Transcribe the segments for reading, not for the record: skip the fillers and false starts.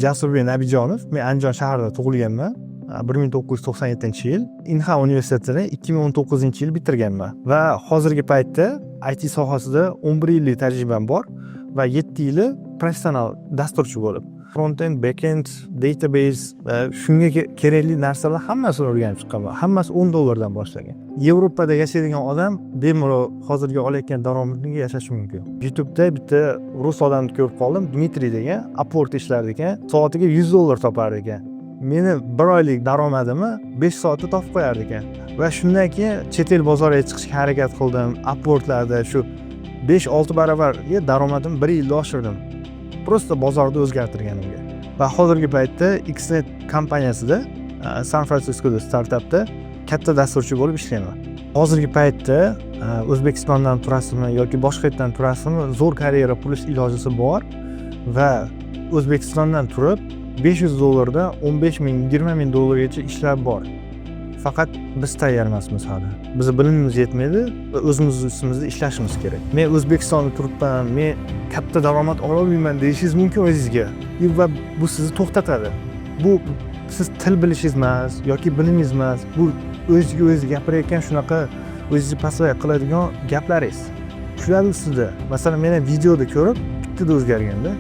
Jasurbek Nabijonov. Men Andijon shahrida tug'ilganman. 1997-yil Inha universitetini 2019-yil bitirganman va hozirgi paytda IT sohasida 11 yillik tajribam bor va 7 yili professional dasturchi bo'lib, front-end, back-end, database va shunga kerakli narsalar hammasini o'rganib chiqqanman. Hammasi $10 dan boshlangan. Yevropada yashaydigan odam bemalol hozirgi olayotgan daromadga yashashi mumkin. YouTube'da bitta rus odamni ko'rib qoldim, Dmitriy degan, Upwork ishlar ekan, soatiga $100 topar ekan. Meni 1 oylik daromadimni 5 soatda topib qo'yar ekan. Va shundan keyin chet el bozoriga chiqishga harakat qildim. Upworklarda shu 5-6 barobarga daromadimni 1 yilda oshirdim. Prosta bozorni o'zgartirganimga. Va hozirgi paytda Xnet kompaniyasida San Fransiskoda startapda katta dasturchi bo'lib ishlayman. Hozirgi paytda O'zbekistondan turasizmi yoki boshqa yerdan turasizmi, zo'r karyera qurish ilojisi bor va O'zbekistondan turib $500 dan 15 ming, 20 ming dollargacha ishlar bor. Faqat biz tayyor emasmiz hali. Bizni bilimimiz yetmaydi va o'zimiz ustimizda ishlashimiz kerak. Men O'zbekistonda turibman, men katta daromad ololmayman deyishingiz mumkin o'zingizga. Va bu sizni to'xtatadi. Bu siz til bilishingiz emas yoki bilimingiz emas. Bu o'ziga o'zi gapirayotgan shunaqa o'zingizni pasvoy qiladigan gaplaringiz. Shular ustida, masalan, men videoda ko'rib bittada o'zgarganda,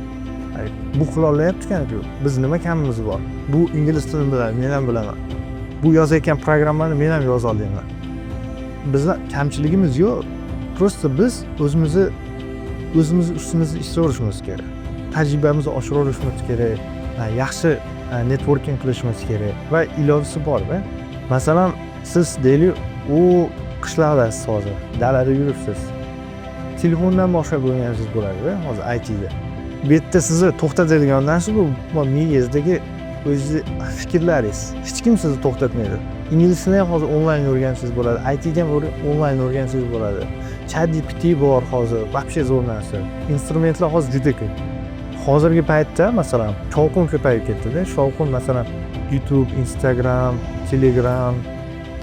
bu qila olyapti-ku. Biz nima kamimiz bor? Bu ingliz tilini biladi, men ham bilaman. Bu yozayotgan programmani men ham yoza olaman. Bizda kamchiligimiz yo'q. Prosta biz o'zimiz ustimizda ishlayverishimiz kerak. Tajribamizni oshiraverishimiz kerak. Yaxshi networking qilishimiz kerak va ilojisi bor-da. Masalan, siz deylik, u qishloqdasiz hozir, dalada yuribsiz. Telefondan boshlab o'rganasiz bo'ladi-da, hozir IT-da. Bu yerda sizni to'xtatadigan narsa bu miyangizdagi o'zingizni fikrlaringiz. Hech kim sizni to'xtatmaydi. Ingliz tilini ham hozir onlayn o'rgansangiz bo'ladi, IT ga ham onlayn o'rgansangiz bo'ladi. ChatGPT bor hozir, вообще zo'r narsa. Instrumentlar hozir juda ko'p. Hozirgi paytda masalan, shovqin ko'payib ketdi-da. Shovqin masalan YouTube, Instagram, Telegram,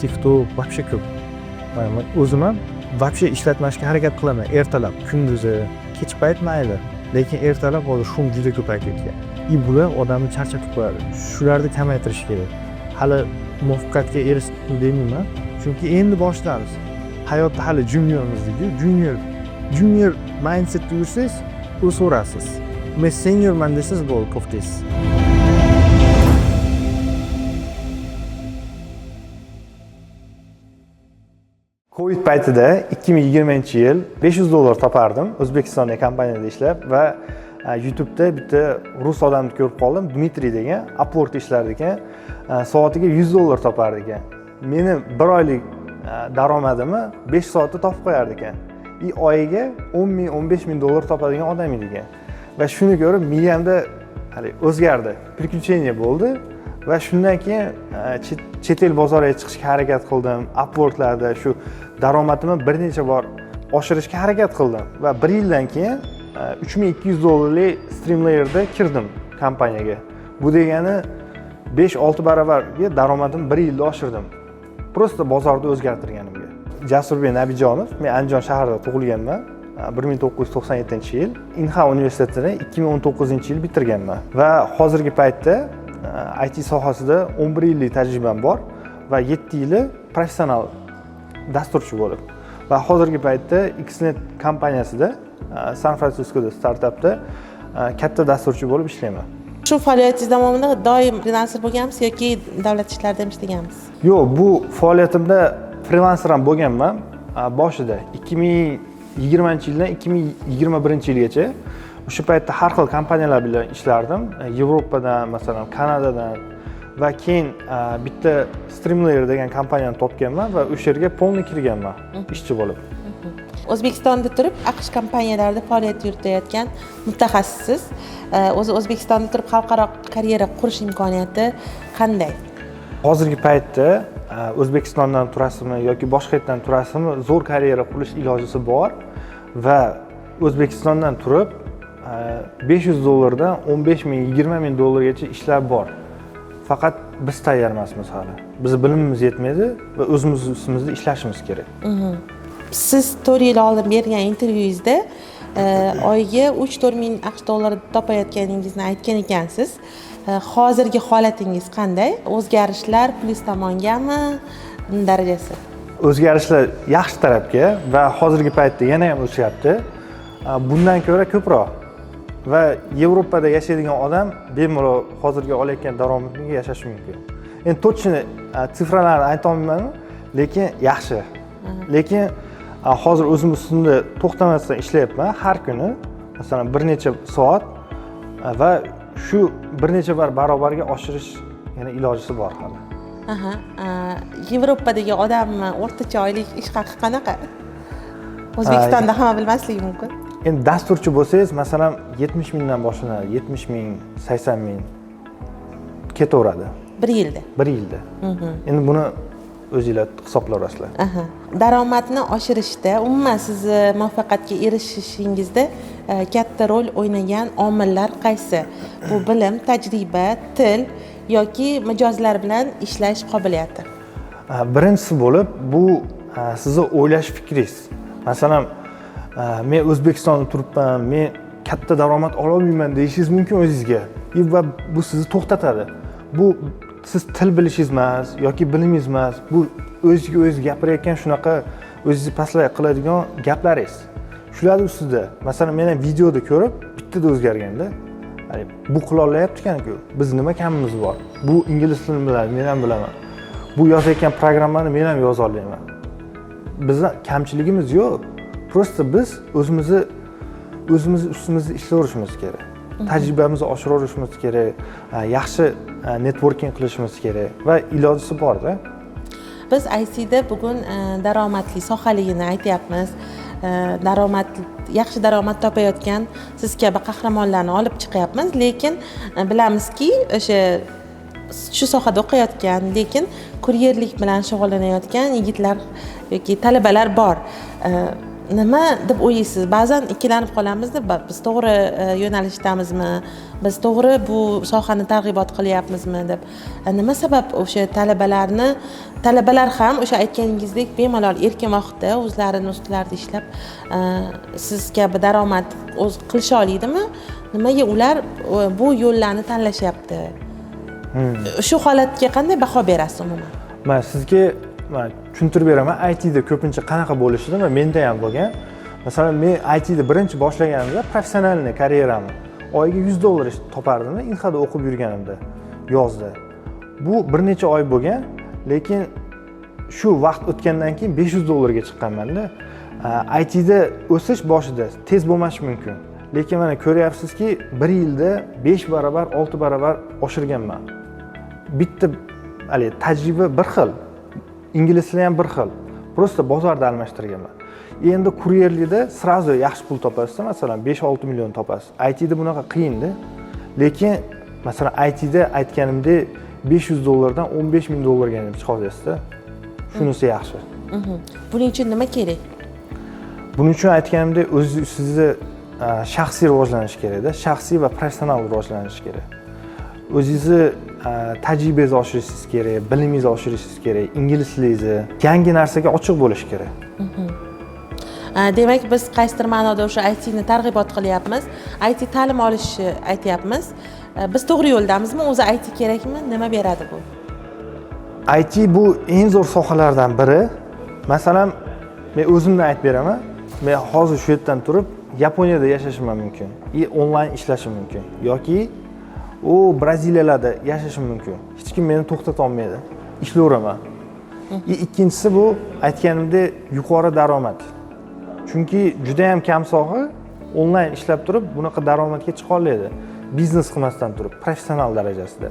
TikTok вообще ko'p. Men o'zim ham вообще ishlatmashga harakat qilaman. Ertalab, kunduzi, kech payt mayli. Lekin ertalab hozir shum juda ko'payib ketgan. Bular odamni charchatib qo'yadi. Shularni kamaytirish kerak. Hali muvaffaqiyatga erishdim deyman, chunki endi boshlamiz. Hayotda hali juniormizdiku, junior mindsetda yursangiz, o'sirasiz. Men seniorman desangiz bo'ldi, to'xtaysiz. Covid paytida 2020-yil $500 topardim O'zbekistonda kompaniyada ishlab va YouTube'da bitta rus odamni ko'rib qoldim, Dmitriy degan, Upwork ishlar ekan, soatiga $100 topar ekan. Meni 1 oylik daromadimni 5 soatda topib qo'yar ekan. Oyiga 10 ming, 15 ming dollar topadigan odam ekan. Va shuni ko'rib miyamda hali o'zgardi, приключение bo'ldi va shundan keyin chet el bozoriga chiqishga harakat qildim. Upworklarda shu daromadimni bir necha bor oshirishga harakat qildim va 1 yildan keyin $3200 Streamlayer'da kirdim kompaniyaga. Bu degani 5-6 barobarga daromadim 1 yilda oshirdim. Prosta bozorni o'zgartirganimga. Jasurbek Nabijonov, men Andijon shahrida tug'ilganman. 1997-yil Inha universitetini 2019-yil bitirganman va hozirgi paytda IT sohasida 11 yillik tajribam bor va 7 yili professional dasturchi bo'lib va hozirgi paytda Xnet kompaniyasida San Fransiskoda startapda katta dasturchi bo'lib ishlayman. Shu faoliyatingiz davomida doim frilanser bo'lganmisiz yoki davlat ishlarida ham ishlaganmisiz? Yo'q, bu faoliyatimda frilanser ham bo'lganman. Boshida 2020-yildan 2021-yilgacha o'sha paytda har xil kompaniyalar bilan ishlardim. Yevropadan, masalan, Kanadadan va keyin bitta Streamlayer degan kompaniyani topganman va o'sha yerga polni kirganman ishchi bo'lib. O'zbekistonda turib AQSh kompaniyalarida faoliyat yuritayotgan mutaxassissiz. O'zi O'zbekistonda turib xalqaro karyera qurish imkoniyati qanday? Hozirgi paytda O'zbekistondan turasizmi yoki boshqa yerdan turasizmi, zo'r karyera qurish ilojisi bor va O'zbekistondan turib $500 dan 15 ming, 20 ming dollargacha ishlar bor. Faqat biz tayyor emasmiz hali. Bizni bilimimiz yetmaydi va o'zimiz ustimizda ishlashimiz kerak. Siz 4 yil oldin bergan intervyungizda oyiga 3-4 ming AQSh dollari topayotganingizni aytgan ekansiz. Hozirgi holatingiz qanday? O'zgarishlar plyus tomongami darajasi? O'zgarishlar yaxshi tarafga va hozirgi paytda yana ham o'syapti. Bundan ko'ra ko'proq va Yevropada yashaydigan odam bemalol hozirgi olayotgan daromadiga yashashi mumkin. Endi точно sifralarni ayta olmayman, lekin yaxshi. Lekin hozir o'zim ustida to'xtamasdan ishlayapman har kuni. Masalan, bir necha soat va shu bir necha barobarga oshirish yana ilojisi bor hali. Yevropadagi odamni o'rtacha oylik ish haqi qanaqa? O'zbekistonda hamma bilmasligi mumkin. Endi dasturchi bo'lsangiz, masalan, 70 mingdan boshlanadi, 70 ming, 80 ming ketaveradi. Bir yilda. Bir yilda. Endi buni o'zingizlar hisoblab olasizlar. Daromadni oshirishda, umuman sizni muvaffaqiyatga erishishingizda katta rol o'ynagan omillar qaysi? Bu bilim, tajriba, til yoki mijozlar bilan ishlash qobiliyati? Birinchisi bo'lib, bu sizni o'ylash fikringiz. Masalan, men O'zbekistonda turibman, men katta daromad ola olmayman deyishingiz mumkin o'zingizga. Va bu sizni to'xtatadi. Bu siz til bilishingiz emas yoki bilimingiz emas, bu o'zingizga o'zingiz gapirayotgan shunaqa o'zingizni pastlay qiladigan gaplaringiz. Shular ustida, masalan, men ham videoda ko'rib, bittada o'zgarganda, bu qila olyapti ekan-ku, biz nima kamimiz bor? Bu ingliz tilini biladi, men ham bilaman. Bu yozayotgan programmani men ham yoza olaman. Bizning kamchiligimiz yo'q. Prosta biz o'zimiz ustimizda ishlayverishimiz kerak. Tajribamizni oshiraverishimiz kerak, yaxshi networking qilishimiz kerak va ilojisi bor-da. Biz ITda bugun daromadli sohaligini aytyapmiz. Yaxshi daromad topayotgan siz kabi qahramonlarni olib chiqyapmiz, lekin bilamizki, shu sohada o'qiyotgan, lekin kuryerlik bilan shug'ullanayotgan yigitlar yoki talabalar bor. Nima deb o'ylaysiz? Ba'zan ikkilanib qolamizda, biz to'g'ri yo'nalishdamizmi? Biz to'g'ri bu sohani targ'ibot qilyapmizmi deb. Nima sabab o'sha talabalar ham o'sha aytganingizdek bemalol erkin vaqtda o'zlarini ustlarida ishlab siz kabi daromad qilisha olaydimi? Nimaga ular bu yo'llarni tanlashyapti? Shu holatga qanday baho berasiz umuman? Men sizga tushuntirib beraman. ITda ko'pincha qanaqa bo'lishini va menda ham bo'lgan. Masalan, men ITda birinchi boshlaganimda professionalniy karyeramni oyiga $100 topardim, Inhada o'qib yurganimda yozda. Bu bir necha oy bo'lgan, lekin shu vaqt o'tgandan keyin $500 ga chiqqanman-da. ITda o'sish boshida tez bo'lmashi mumkin. Lekin mana ko'ryapsizki, bir yilda 5 barobar, 6 barobar oshirganman. Bitta tajriba bir xil. Ingliz tili ham bir xil. Prosta bozorda almashtirganman. Endi kuryerlikda srazu yaxshi pul topasiz, masalan 5-6 million topasiz. ITda bunaqa qiyin-da. Lekin masalan ITda aytganimdek $500 dan $15,000 ga chiqa olasizda. Shunisi yaxshi. Buning uchun nima kerak? Buning uchun aytganimdek sizni shaxsiy rivojlanish kerak-da, shaxsiy va professional rivojlanish kerak. O'zingizni tajribangizni oshirishingiz kerak, bilimingizni oshirishingiz kerak, ingliz tilingizni, yangi narsaga ochiq bo'lish kerak. Demak, biz qaysidir ma'noda o'sha ITni targ'ibot qilyapmiz, IT ta'lim olishni aytyapmiz. Biz to'g'ri yo'ldamizmi? O'zi IT kerakmi? Nima beradi bu? IT bu eng zo'r sohalardan biri. Masalan, men o'zimdan aytib beraman. Men hozir shu yerdan turib Yaponiyada yashashim mumkin, onlayn ishlashim mumkin yoki Braziliyalarda yashashim mumkin. Hech kim meni to'xtata olmaydi. Ishlayveraman. Ikkinchisi bu aytganimdek yuqori daromad. Chunki juda ham kam soha onlayn ishlab turib bunaqa daromadga chiqa oladi. Biznes qilmasdan turib, professional darajasida.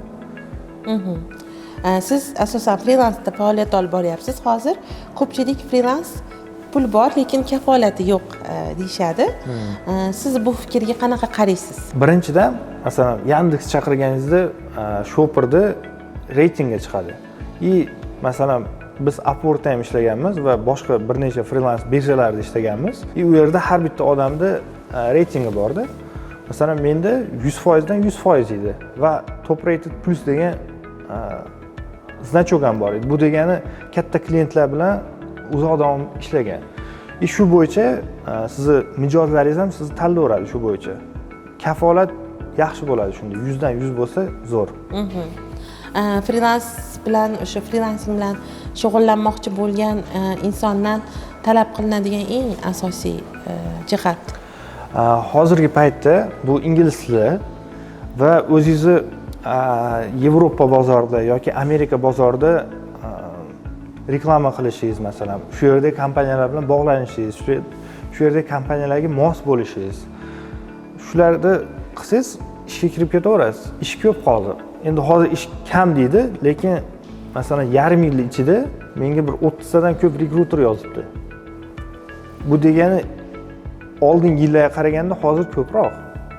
Siz asosan freelansda faoliyat olib boryapsiz hozir. Ko'pchilik freelans pul bor, lekin kafolati yo'q deyshadi. Siz bu fikrga qanaqa qaraysiz? Birinchidan, masalan, Yandex chaqirganingizda shopperda reytingga chiqadi. Masalan, biz Upworkda ham ishlaganmiz va boshqa bir necha freelans birjalarda ishlaganmiz. U yerda har bitta odamda reytingi bor-da. Masalan, menda 100% dan 100% edi va top rated plus degan znachok ham bor edi. Bu degani katta klientlar bilan uzoq davom ishlagan. Shu bo'yicha sizni mijozlaringiz ham sizni tanlayveradi shu bo'yicha. Kafolat yaxshi bo'ladi shunda. 100 dan 100 bo'lsa zo'r. Freelansing bilan shug'ullanmoqchi bo'lgan insondan talab qilinadigan eng asosiy jihat. Hozirgi paytda bu ingliz tili va o'zingizni Yevropa bozorida yoki Amerika bozorida reklama qilishingiz, masalan, shu yerda kompaniyalar bilan bog'lanishingiz, shu yerda kompaniyalarga mos bo'lishingiz. Shularni qilsangiz ishga kirib ketaverasiz. Ish ko'p hozir. Endi hozir ish kam deydi, lekin masalan yarim yil ichida menga bir 30 tadan ko'p rekruter yozibdi. Bu degani oldingi yillarga qaraganda hozir ko'proq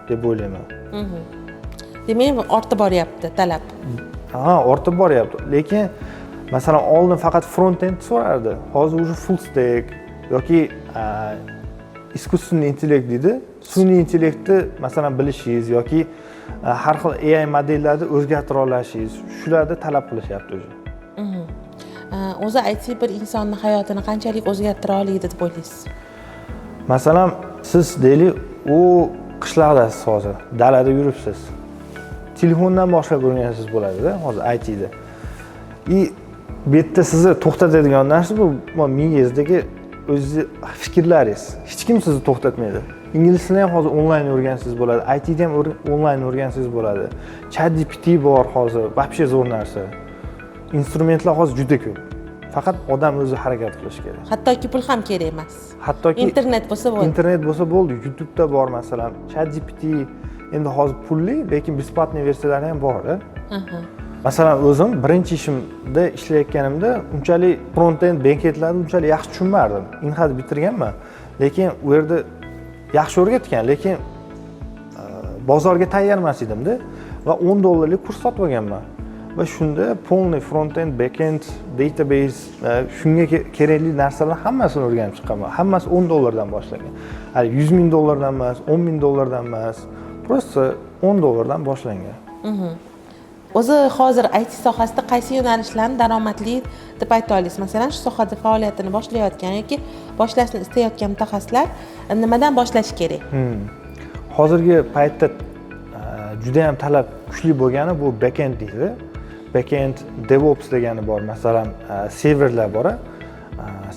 deb o'ylayman. Demak, ortib boryapti talab. Ortib boryapti. Lekin masalan oldin faqat front-end so'rardi. Hozir уже full stack yoki искусственный intellekt deydi. Sun'iy intellektni masalan bilishingiz yoki har xil AI modellarni o'zgartira olashingiz, shularni talab qilishyapti o'zi. O'zi IT bir insonning hayotini qanchalik o'zgartira oladi deb o'ylaysiz? Masalan, siz deylik, u qishloqdasiz hozir, dalada yuribsiz. Telefondan boshlab o'rganasiz bo'ladi-da, hozir ITda. Bu yerda sizni to'xtatadigan narsa bu mingizdagi o'zingiz fikrlaringiz. Hech kim sizni to'xtatmaydi. Ingliz tilini ham hozir onlayn o'rgansangiz bo'ladi, ITda ham onlayn o'rgansangiz bo'ladi. ChatGPT bor hozir, вообще zo'r narsa. Instrumentlar hozir juda ko'p. Faqat odam o'zi harakat qilishi kerak. Hattoki pul ham kerak emas. Hattoki internet bo'lsa bo'ldi. Internet bo'lsa bo'ldi. YouTube'da bor masalan, ChatGPT endi hozir pulli, lekin besplatniy versiyalari ham bor. Masalan, o'zim birinchi ishimda ishlayotganimda unchalik front-end backendlarni unchalik yaxshi tushunmardim. Inhad bitirganman, lekin u yerda yaxshi o'rgatgan, lekin bozorga tayyor emas edimda va $10 kurs sotib olganman. Va shunda polniy front-end, backend, database, shunga kerakli narsalar hammasini o'rganib chiqqanman. Hammasi $10 dan boshlangan. Hali $100,000 dan emas, $10,000 dan emas, prosta $10 dan boshlangan. O'zi hozir IT sohasida qaysi yo'nalishlarni daromadli deb ayta olasiz? Masalan, shu sohada faoliyatini boshlayotgan yoki boshlashni istayotgan mutaxassislar nimadan boshlash kerak? Hozirgi paytda juda ham talab kuchli bo'lgani bu backend deydi. Backend, DevOps degani bor. Masalan, serverlar bor.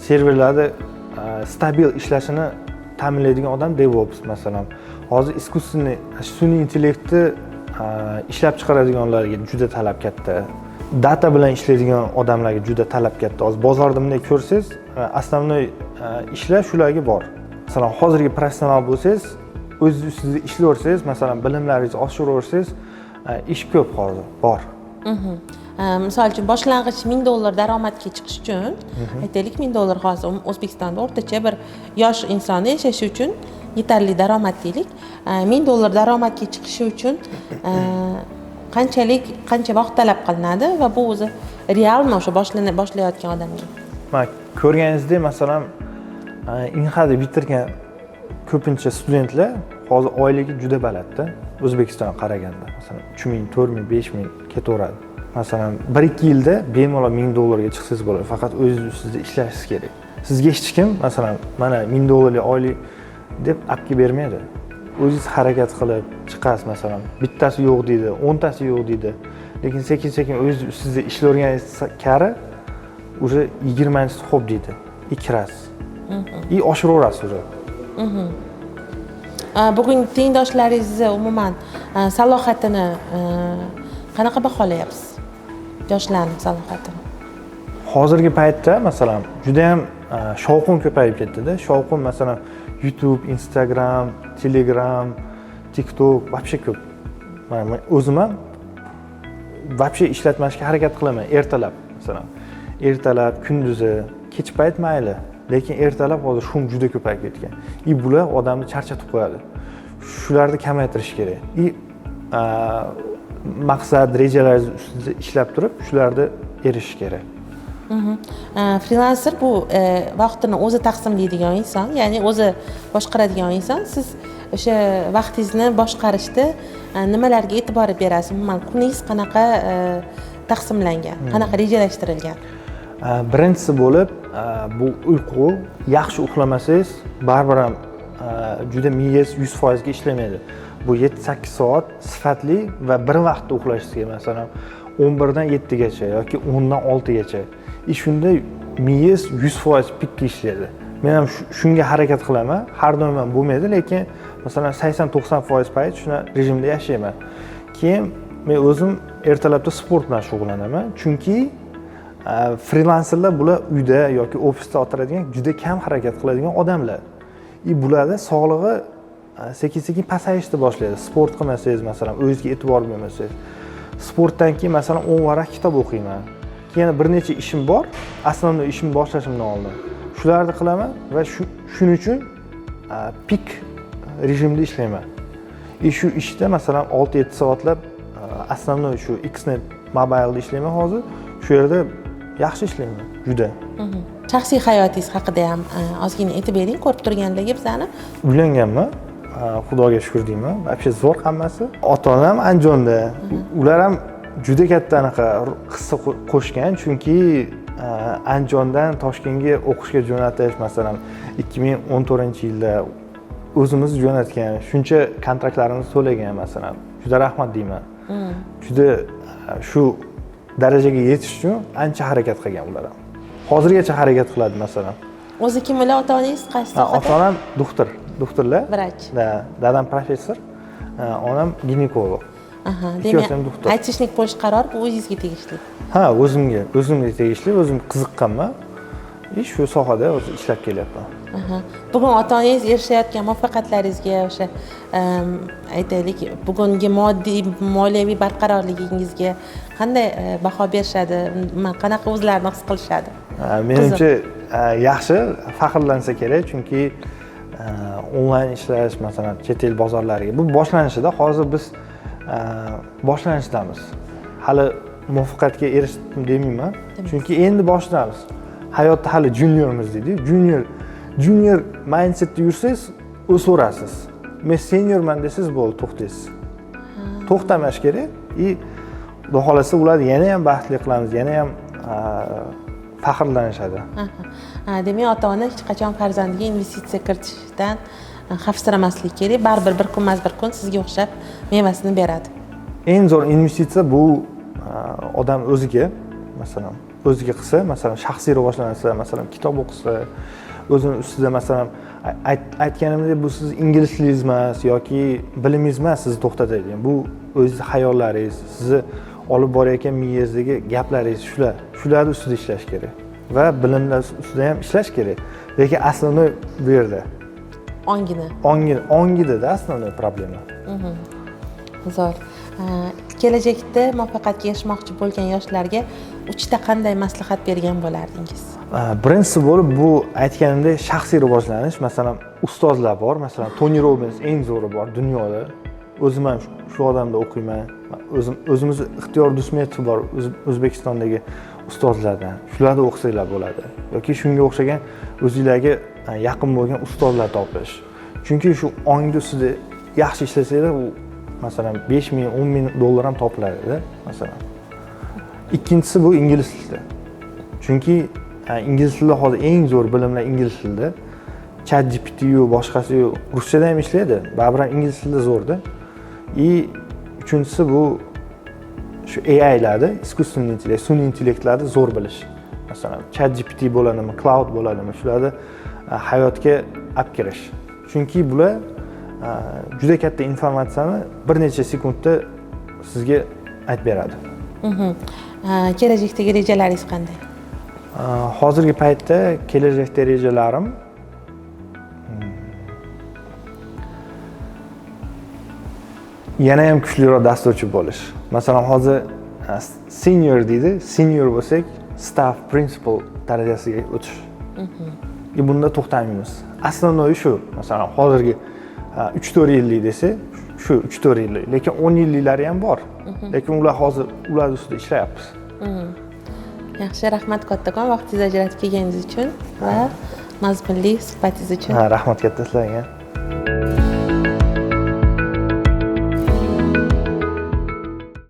Serverlarda stabil ishlashini ta'minlaydigan odam DevOps masalan. Hozir sun'iy intellektni ishlab chiqaradiganlarga juda talab katta. Data bilan ishlaydigan odamlarga juda talab katta. Hozir bozorda bunday ko'rsangiz, основной ishlar shularga bor. Masalan, hozirgi professional bo'lsangiz, o'zingiz ustida ishlayversangiz, masalan, bilimlaringizni oshiraversangiz, ish ko'p hozir bor. Misol uchun boshlang'ich $1000 daromadga chiqish uchun, aytaylik $1000 hozir O'zbekistonda o'rtacha bir yosh inson yashashi uchun yetarli daromad deylik. $1000 daromadga chiqishi uchun qancha vaqt talab qilinadi va bu o'zi realmi o'sha boshlayotgan odamga? Men ko'rganingizdek, masalan, Inhadni bitirgan ko'pincha studentlar hozir oyligi juda balandda. O'zbekistonga qaraganda, masalan, 3000, 4000, 5000 ketaveradi. Masalan, 1-2 yilda bemalol $1000 ga chiqsangiz bo'ladi. Faqat o'zingiz ustida ishlashingiz kerak. Sizga hech kim, masalan, mana $1000 oylik deb apki bermaydi. O'zingiz harakat qilib chiqasiz, masalan, bittasi yo'q deydi, 10 tasi yo'q deydi. Lekin sekin-sekin o'zingiz ustida ishlaverganingiz kari уже 20-si xo'p deydi. Kirasiz. Oshiraverasiz уже. Bugun tengdoshlaringizni umuman salohiyatini qanaqa baholayapsiz? Yoshlarning salohiyatini. Hozirgi paytda masalan juda ham shovqin ko'payib ketdi-da. Shovqin masalan YouTube, Instagram, Telegram, TikTok вообще ko'p. Men o'zim ham вообще ishlatmasga harakat qilaman ertalab, masalan. Ertalab, kunduzi, kech payt mayli, lekin ertalab hozir shum juda ko'payib ketgan. Bular odamni charchatib qo'yadi. Shularni kamaytirish kerak. Maqsad, rejalaringiz ustida ishlab turib, shularni erishish kerak. Freelancer bu vaqtini o'zi taqsimlaydigan inson, ya'ni o'zi boshqaradigan inson. Siz o'sha vaqtingizni boshqarishda nimalarga e'tibor berasiz? Umuman kuningiz qanaqa taqsimlangan, qanaqa rejalashtirilgan? Birinchisi bo'lib bu uyqu yaxshi uxlamasangiz baribir ham juda miyangiz 100% ga ishlamaydi. Bu 7-8 soat sifatli va bir vaqtda uxlashingiz kerak. Masalan, 11 dan 7 gacha yoki 10 dan 6 gacha. Shunda miyangiz 100% pikka ishlaydi. Men ham shunga harakat qilaman. Har doim ham bo'lmaydi, lekin masalan 80-90% payt shuna rejimda yashayman. Keyin men o'zim ertalabda sport bilan shug'ullanaman, chunki frilanserlar bular uyda yoki ofisda o'tiradigan, juda kam harakat qiladigan odamlar. Bularda sog'lig'i sekin-sekin pasayishni boshlaydi. Sport qilmasangiz, masalan, o'zingizga e'tibor bermasangiz. Sportdan keyin masalan 10 varaq kitob o'qiyman. Keyin bir necha ishim bor, asosiy ishimni boshlashimdan oldin. Shularni qilaman va shuning uchun pik rejimda ishlayman. Shu ishda masalan 6-7 soatlab asosiy shu Xnet mobilda ishlayman hozir. Shu yerda yaxshi ishlayman, juda. Shaxsiy hayotingiz haqida ham ozgina aytib bering, ko'rib turganlarga bizani. Uylanganman. Xudoga shukr deyman. Вообще zo'r hammasi. Ota-onam Andijonda. Ular ham juda katta anaqa hissa qo'shgan, chunki Andijondan Toshkentga o'qishga jo'natish masalan 2014-yilda o'zimiz jo'natgan, shuncha kontraktlarimizni to'lagan masalan. Juda rahmat deyman. Juda shu darajaga yetish uchun ancha harakat qilgan ular ham. Hozirgacha harakat qiladi masalan. O'zi kim bilan ota-onangiz qaysi sohada? Ota-onam doktorlar. Vrach. Dadam professor, onam ginekolog. Demak, aytishlik bo'lish qaror bu o'zingizga tegishli. Ha, o'zimga tegishli, o'zim qiziqqanman. Shu sohada o'zi ishlab kelyapman. Bugun ota-onangiz erishayotgan muvaffaqiyatlaringizga, o'sha aytaylik, bugungi moliyaviy barqarorligingizga qanday baho berishadi? Qanaqa o'zlarini his qilishadi? Menimcha yaxshi, faxrlansa kerak, chunki onlayn ishlash, masalan, chet el bozorlariga bu boshlanishida, hozir biz boshlanishidamiz. Hali muvaffaqiyatga erishdim demayman, chunki endi boshlamiz. Hayotda hali juniormiz deydi. Junior mindsetda yursangiz, o'saverasiz. Men seniorman desangiz bo'ldi, to'xtaysiz. To'xtamash kerak. Xudo xolasa ularni yana ham baxtli qilamiz, yana ham faxrlanishadi. Demak, ota-ona hech qachon farzandiga investitsiya kiritishdan xavfsiramaslik kerak. Baribir bir kun bir kun sizga o'xshab mevasini beradi. Eng zo'r investitsiya bu odam o'ziga, masalan, o'ziga qilsa, masalan, shaxsiy rivojlansa, masalan, kitob o'qisa, o'zini ustida masalan aytganimdek bu siz ingliz tilingiz emas yoki bilimingiz emas sizni to'xtatadigan. Bu o'zingiz hayollaringiz, sizni olib borayotgan miyangizdagi gaplaringiz shular ustida ishlash kerak va bilimlar ustida ham ishlash kerak. Lekin asli bu yerda ongida asli problema. Zo'r. Kelajakda muvaffaqiyatga erishmoqchi bo'lgan yoshlarga 3 ta qanday maslahat bergan bo'lardingiz? Birinchisi bo'lib bu aytganimdek shaxsiy rivojlanish, masalan, ustozlar bor, masalan, Tony Robbins eng zo'ri bor dunyoda. O'zim ham shu odamda o'qiyman. O'zimiz Ixtiyor Dusmetov bor, O'zbekistondagi ustozlardan. Shularda o'qisanglar bo'ladi. Yoki shunga o'xshagan o'zingizlarga yaqin bo'lgan ustozlar topish. Chunki shu ongni ustida yaxshi ishlasanglar, u masalan 5 ming, 10 ming dollar ham topiladi, masalan. Ikkinchisi bu ingliz tili. Chunki ingliz tilida hozir eng zo'r bilimlar ingliz tilida. ChatGPT yu boshqasi yu ruschada ham ishlaydi. Baribir ingliz tilida zo'rda. Uchinchisi bu shu AI'larni, искусственный intellekt, sun'iy intellektlarni zo'r bilish. Masalan, ChatGPT bo'ladimi, cloud bo'ladimi, shularni hayotga olib kirish. Chunki bular juda katta informatsiyani bir necha sekundda sizga aytib beradi. Kelajakdagi rejalaringiz qanday? Hozirgi paytda kelajakda rejalarim yana ham kuchliroq dasturchi bo'lish. Masalan, hozir senior deydi, senior bo'lsak, staff principal darajasiga o'tish. Bunda to'xtamaymiz. Asli shu, masalan, hozirgi 3-4 yillik desa, shu 3-4 yillik, lekin 10 yilliklari ham bor. Lekin ular hozir ular ustida ishlayapmiz. Yaxshi, rahmat kattakon vaqtingizni ajratib kelganingiz uchun va mazmunli suhbatingiz uchun. Rahmat katta sizlarga.